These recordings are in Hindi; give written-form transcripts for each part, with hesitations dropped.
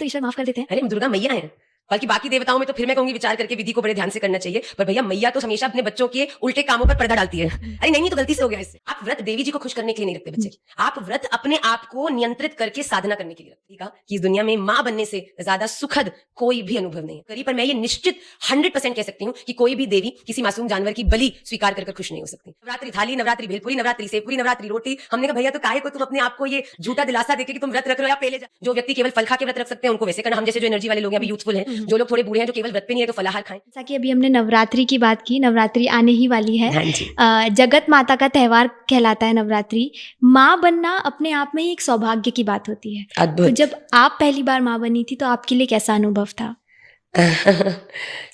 तो ईश्वर माफ कर देते हैं? अरे दुर्गा मैया है, बल्कि बाकी देवताओं में तो फिर मैं कहूंगी विचार करके विधि को बड़े ध्यान से करना चाहिए, पर भैया मैया तो हमेशा अपने बच्चों के उल्टे कामों पर पर्दा डालती है। अरे नहीं तो गलती से हो गया इससे। आप व्रत देवी जी को खुश करने के लिए नहीं रखते बच्चे, आप व्रत अपने आप को नियंत्रित करके साधना करने के लिए रखते। ठीक है कि इस दुनिया में मां बनने से ज्यादा सुखद कोई भी अनुभव नहीं है करी, पर मैं ये निश्चित 100% कह सकती हूँ कि कोई भी देवी किसी मासूम जानवर की बलि स्वीकार कर खुश नहीं हो सकती। नवरात्रि थाली, नवरात्रि भेलपुरी, नवरात्रि सेवपुरी, नवरात्रि रोटी। हमने कहा भैया तो काहे को तुम अपने आप को ये झूठा दिलासा देके कि तुम व्रत रख रहे हो, या पहले जो व्यक्ति केवल फल खा के व्रत रख सकते हैं उनको वैसे करना। हम जैसे जो एनर्जी वाले लोग हैं, अभी यूथफुल हैं, जो लोग थोड़े बूढ़े हैं, जो केवल व्रत पे नहीं है तो फलाहार खाएं। जैसा कि अभी हमने नवरात्रि की बात की, नवरात्रि आने ही वाली है। हाँ जी। जगत माता का त्योहार कहलाता है नवरात्रि। माँ बनना अपने आप में ही एक सौभाग्य की बात होती है। अद्भुत। तो जब आप पहली बार माँ बनी थी तो आपके लिए कैसा अनुभव था?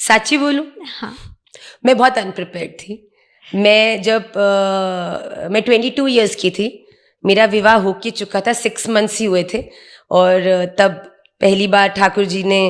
सच्ची बोलूं, हाँ, मैं बहुत अनप्रिपेयर्ड थी। मैं जब मैं 22 इयर्स की थी, मेरा विवाह हो के चुका था, 6 मंथ्स ही हुए थे, और तब पहली बार ठाकुर जी ने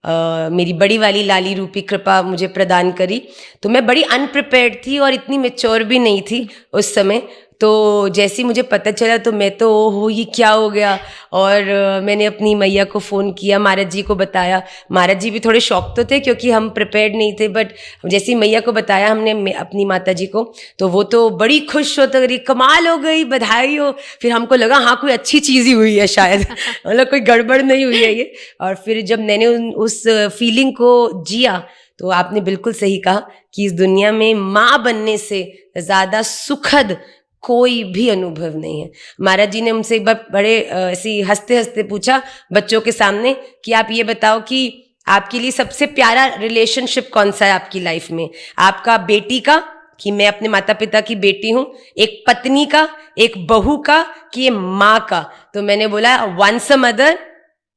मेरी बड़ी वाली लाली रूपी कृपा मुझे प्रदान करी। तो मैं बड़ी अनप्रिपेयर्ड थी और इतनी मैच्योर भी नहीं थी उस समय। तो जैसे ही मुझे पता चला तो मैं तो ओहो ये क्या हो गया, और मैंने अपनी मैया को फ़ोन किया, महाराज जी को बताया। महाराज जी भी थोड़े शॉक तो थे क्योंकि हम प्रिपेयर्ड नहीं थे, बट जैसे ही मैया को बताया हमने अपनी माता जी को, तो वो तो बड़ी खुश हो, तो कमाल हो गई, बधाई हो। फिर हमको लगा हाँ कोई अच्छी चीज़ ही हुई है शायद, मतलब कोई गड़बड़ नहीं हुई है ये। और फिर जब मैंने उस फीलिंग को जिया तो आपने बिल्कुल सही कहा कि इस दुनिया में माँ बनने से ज़्यादा सुखद कोई भी अनुभव नहीं है। महाराज जी ने मुझसे एक बार बड़े ऐसी हंसते हंसते पूछा बच्चों के सामने कि आप ये बताओ कि आपके लिए सबसे प्यारा रिलेशनशिप कौन सा है आपकी लाइफ में? आपका बेटी का, कि मैं अपने माता पिता की बेटी हूँ, एक पत्नी का, एक बहू का, कि ये माँ का? तो मैंने बोला once a mother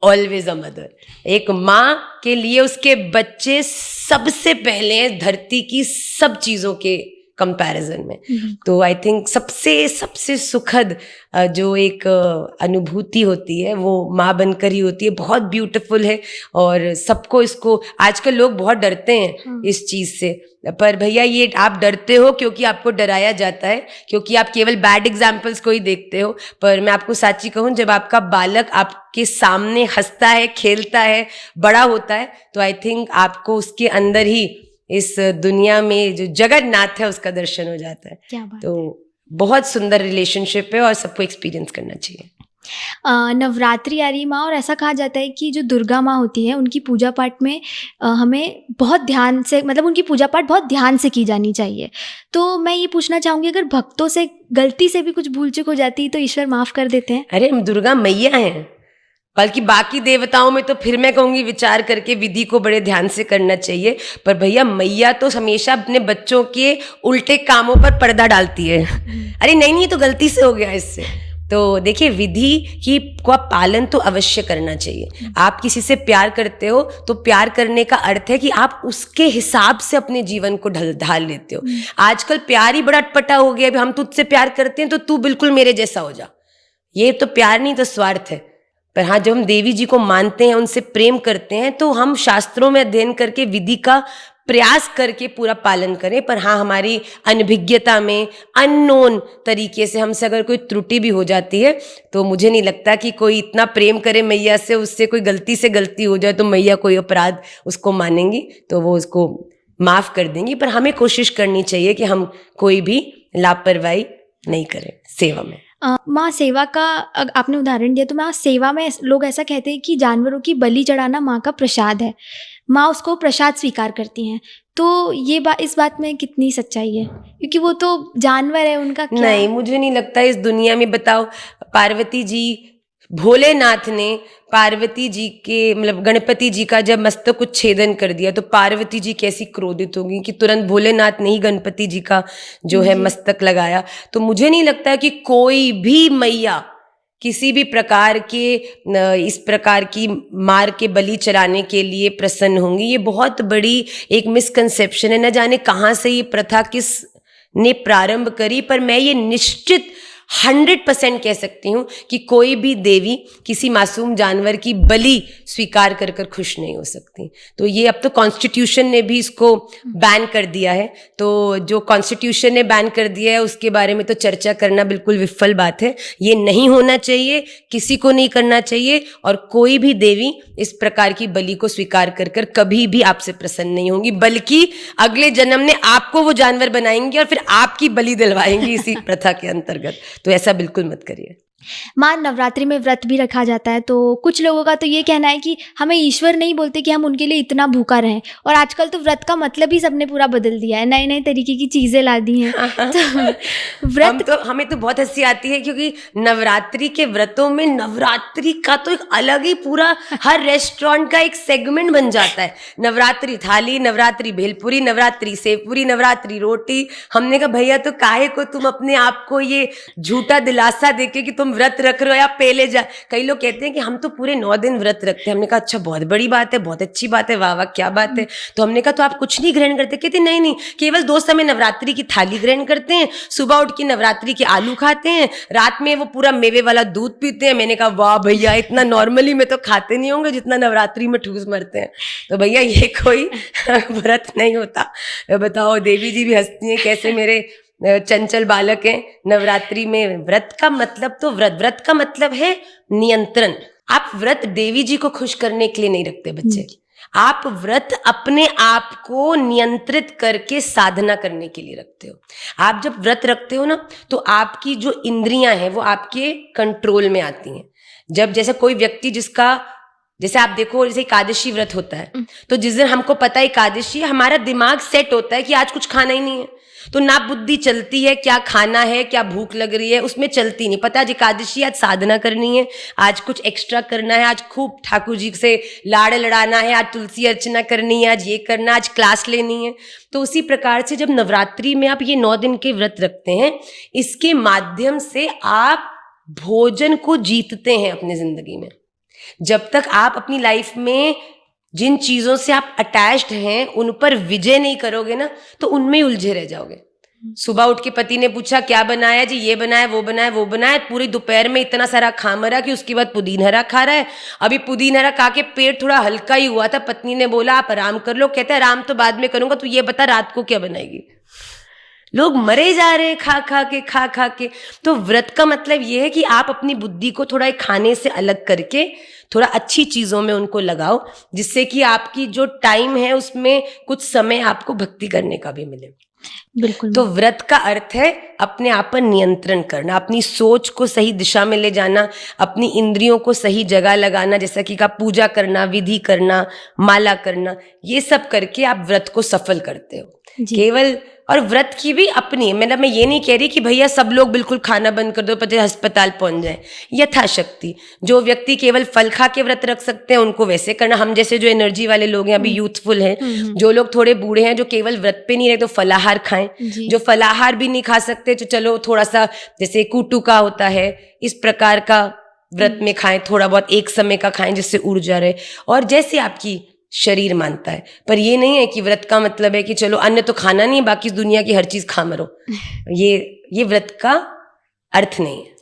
always a mother. एक माँ के लिए उसके बच्चे सबसे पहले हैं धरती की सब चीज़ों के कंपैरिजन में। तो आई थिंक सबसे सुखद जो एक अनुभूति होती है वो माँ बनकर ही होती है। बहुत ब्यूटीफुल है, और सबको इसको, आजकल लोग बहुत डरते हैं इस चीज़ से, पर भैया ये आप डरते हो क्योंकि आपको डराया जाता है, क्योंकि आप केवल बैड एग्जाम्पल्स को ही देखते हो। पर मैं आपको सच्ची कहूँ, जब आपका बालक आपके सामने हंसता है, खेलता है, बड़ा होता है, तो आई थिंक आपको उसके अंदर ही इस दुनिया में जो जगन्नाथ है उसका दर्शन हो जाता है। क्या बात। तो बहुत सुंदर रिलेशनशिप है और सबको एक्सपीरियंस करना चाहिए। नवरात्रि आ रही माँ, और ऐसा कहा जाता है कि जो दुर्गा माँ होती है उनकी पूजा पाठ में हमें बहुत ध्यान से, मतलब उनकी पूजा पाठ बहुत ध्यान से की जानी चाहिए। तो मैं ये पूछना चाहूँगी, अगर भक्तों से गलती से भी कुछ भूल चूक हो जाती तो ईश्वर माफ़ कर देते हैं? अरे हम दुर्गा मैया हैं, बल्कि बाकी देवताओं में तो फिर मैं कहूँगी विचार करके विधि को बड़े ध्यान से करना चाहिए, पर भैया मैया तो हमेशा अपने बच्चों के उल्टे कामों पर पर्दा डालती है। अरे नहीं तो गलती से हो गया इससे। तो देखिए विधि की का पालन तो अवश्य करना चाहिए। आप किसी से प्यार करते हो तो प्यार करने का अर्थ है कि आप उसके हिसाब से अपने जीवन को ढाल लेते हो। आजकल प्यार ही बड़ा अटपटा हो गया, हम तुझसे प्यार करते हैं तो तू बिल्कुल मेरे जैसा हो जा। ये तो प्यार नहीं, तो स्वार्थ है। पर हाँ, जब हम देवी जी को मानते हैं, उनसे प्रेम करते हैं, तो हम शास्त्रों में अध्ययन करके विधि का प्रयास करके पूरा पालन करें। पर हाँ, हमारी अनभिज्ञता में, अननोन तरीके से हमसे अगर कोई त्रुटि भी हो जाती है, तो मुझे नहीं लगता कि कोई इतना प्रेम करे मैया से, उससे कोई गलती से गलती हो जाए तो मैया कोई अपराध उसको मानेंगी तो वो उसको माफ़ कर देंगी। पर हमें कोशिश करनी चाहिए कि हम कोई भी लापरवाही नहीं करें सेवा में। माँ, सेवा का आपने उदाहरण दिया, तो माँ सेवा में लोग ऐसा कहते हैं कि जानवरों की बलि चढ़ाना माँ का प्रसाद है, माँ उसको प्रसाद स्वीकार करती हैं। तो ये इस बात में कितनी सच्चाई है? क्योंकि वो तो जानवर है, उनका क्या? नहीं, मुझे नहीं लगता इस दुनिया में। बताओ, पार्वती जी, भोलेनाथ ने पार्वती जी के, मतलब गणपति जी का जब मस्तक उच्छेदन कर दिया तो पार्वती जी कैसी क्रोधित होगी कि तुरंत भोलेनाथ ने ही गणपति जी का जो है मस्तक लगाया। तो मुझे नहीं लगता कि कोई भी मैया किसी भी प्रकार के इस प्रकार की मार के बलि चढ़ाने के लिए प्रसन्न होंगी। ये बहुत बड़ी एक मिसकंसेप्शन है। न जाने कहाँ से ये प्रथा किस ने प्रारंभ करी, पर मैं ये निश्चित 100% कह सकती हूँ कि कोई भी देवी किसी मासूम जानवर की बलि स्वीकार कर कर खुश नहीं हो सकती। तो ये अब तो कॉन्स्टिट्यूशन ने भी इसको बैन कर दिया है। तो जो कॉन्स्टिट्यूशन ने बैन कर दिया है उसके बारे में तो चर्चा करना बिल्कुल विफल बात है। ये नहीं होना चाहिए, किसी को नहीं करना चाहिए, और कोई भी देवी इस प्रकार की बलि को स्वीकार कर कर कभी भी आपसे प्रसन्न नहीं होंगी, बल्कि अगले जन्म में आपको वो जानवर बनाएंगी और फिर आपकी बलि दिलवाएंगी इसी प्रथा के अंतर्गत। तो ऐसा बिल्कुल मत करिए। माँ, नवरात्रि में व्रत भी रखा जाता है, तो कुछ लोगों का तो ये कहना है कि हमें ईश्वर नहीं बोलते कि हम उनके लिए इतना भूखा रहें, और आजकल तो व्रत का मतलब ही सबने पूरा बदल दिया है, नए नए तरीके की चीज़ें ला दी हैं। तो व्रत हमें तो बहुत हंसी आती है, क्योंकि नवरात्रि के व्रतों में नवरात्रि का तो एक अलग ही पूरा हर रेस्टोरेंट का एक सेगमेंट बन जाता है। नवरात्रि थाली, नवरात्रि भेलपुरी, नवरात्रि सेवपुरी, नवरात्रि रोटी। हमने कहा भैया तो काहे को तुम अपने आप को ये झूठा दिलासा देके कि तुम व्रत रख रहे हो या पहले जा। कई लोग कहते हैं कि हम तो पूरे 9 दिन व्रत रखते हैं। हमने कहा अच्छा, बहुत बड़ी बात है, बहुत अच्छी बात है, वाह वाह क्या बात है। तो हमने कहा तो आप कुछ नहीं ग्रहण करते? कहते नहीं नहीं, केवल 2 समय नवरात्रि की थाली ग्रहण करते हैं, सुबह उठ के नवरात्रि के आलू खाते हैं, रात में वो पूरा मेवे वाला दूध पीते हैं। मैंने कहा वाह भैया, इतना नॉर्मली में तो खाते नहीं होंगे जितना नवरात्रि में ठूस मरते हैं। तो भैया ये कोई व्रत नहीं होता। बताओ, देवी जी भी हंसती हैं कैसे मेरे चंचल बालक हैं। नवरात्रि में व्रत का मतलब तो व्रत का मतलब है नियंत्रण। आप व्रत देवी जी को खुश करने के लिए नहीं रखते बच्चे, आप व्रत अपने आप को नियंत्रित करके साधना करने के लिए रखते हो। आप जब व्रत रखते हो ना, तो आपकी जो इंद्रियां हैं वो आपके कंट्रोल में आती हैं। जब जैसे कोई व्यक्ति जैसे आप देखो, जैसे एकादशी व्रत होता है, तो जिस दिन हमको पता है एकादशी है, हमारा दिमाग सेट होता है कि आज कुछ खाना ही नहीं है, तो ना बुद्धि चलती है क्या खाना है, क्या भूख लग रही है, उसमें चलती नहीं। पता है आज एकादशी, आज साधना करनी है, आज कुछ एक्स्ट्रा करना है, आज खूब ठाकुर जी से लाड़ लड़ाना है, आज तुलसी अर्चना करनी है, आज ये करना, आज क्लास लेनी है। तो उसी प्रकार से जब नवरात्रि में आप ये 9 दिन के व्रत रखते हैं, इसके माध्यम से आप भोजन को जीतते हैं अपनी जिंदगी में। जब तक आप अपनी लाइफ में जिन चीजों से आप अटैच्ड हैं उन पर विजय नहीं करोगे ना, तो उनमें उलझे रह जाओगे। सुबह उठ के पति ने पूछा क्या बनाया जी, ये बनाया, वो बनाया, वो बनाया, पूरी दोपहर में इतना सारा खा मरा कि उसके बाद पुदीन हरा खा रहा है। अभी पुदीन हरा खा के पेट थोड़ा हल्का ही हुआ था, पत्नी ने बोला आप आराम कर लो। कहता है आराम तो बाद में करूंगा, तू ये बता रात को क्या बनाएगी। लोग मरे जा रहे हैं खा खा के। तो व्रत का मतलब ये है कि आप अपनी बुद्धि को थोड़ा खाने से अलग करके थोड़ा अच्छी चीजों में उनको लगाओ, जिससे कि आपकी जो टाइम है उसमें कुछ समय आपको भक्ति करने का भी मिले। बिल्कुल। तो व्रत का अर्थ है अपने आप पर नियंत्रण करना, अपनी सोच को सही दिशा में ले जाना, अपनी इंद्रियों को सही जगह लगाना, जैसा कि आप पूजा करना, विधि करना, माला करना, ये सब करके आप व्रत को सफल करते हो केवल। और व्रत की भी अपनी, मतलब मैं ये नहीं कह रही कि भैया सब लोग बिल्कुल खाना बंद कर दो, पता अस्पताल पहुंच जाए। यथाशक्ति जो व्यक्ति केवल फल खा के व्रत रख सकते हैं उनको वैसे करना। हम जैसे जो एनर्जी वाले लोग हैं, अभी यूथफुल हैं, जो लोग थोड़े बूढ़े हैं, जो केवल व्रत पे नहीं रहे तो फलाहार खाएं। जो फलाहार भी नहीं खा सकते तो चलो थोड़ा सा जैसे कूटू का होता है, इस प्रकार का व्रत में खाएं, थोड़ा बहुत एक समय का खाएं जिससे ऊर्जा रहे, और जैसे आपकी शरीर मानता है। पर ये नहीं है कि व्रत का मतलब है कि चलो अन्न तो खाना नहीं, बाकी दुनिया की हर चीज खा मरो। ये व्रत का अर्थ नहीं है।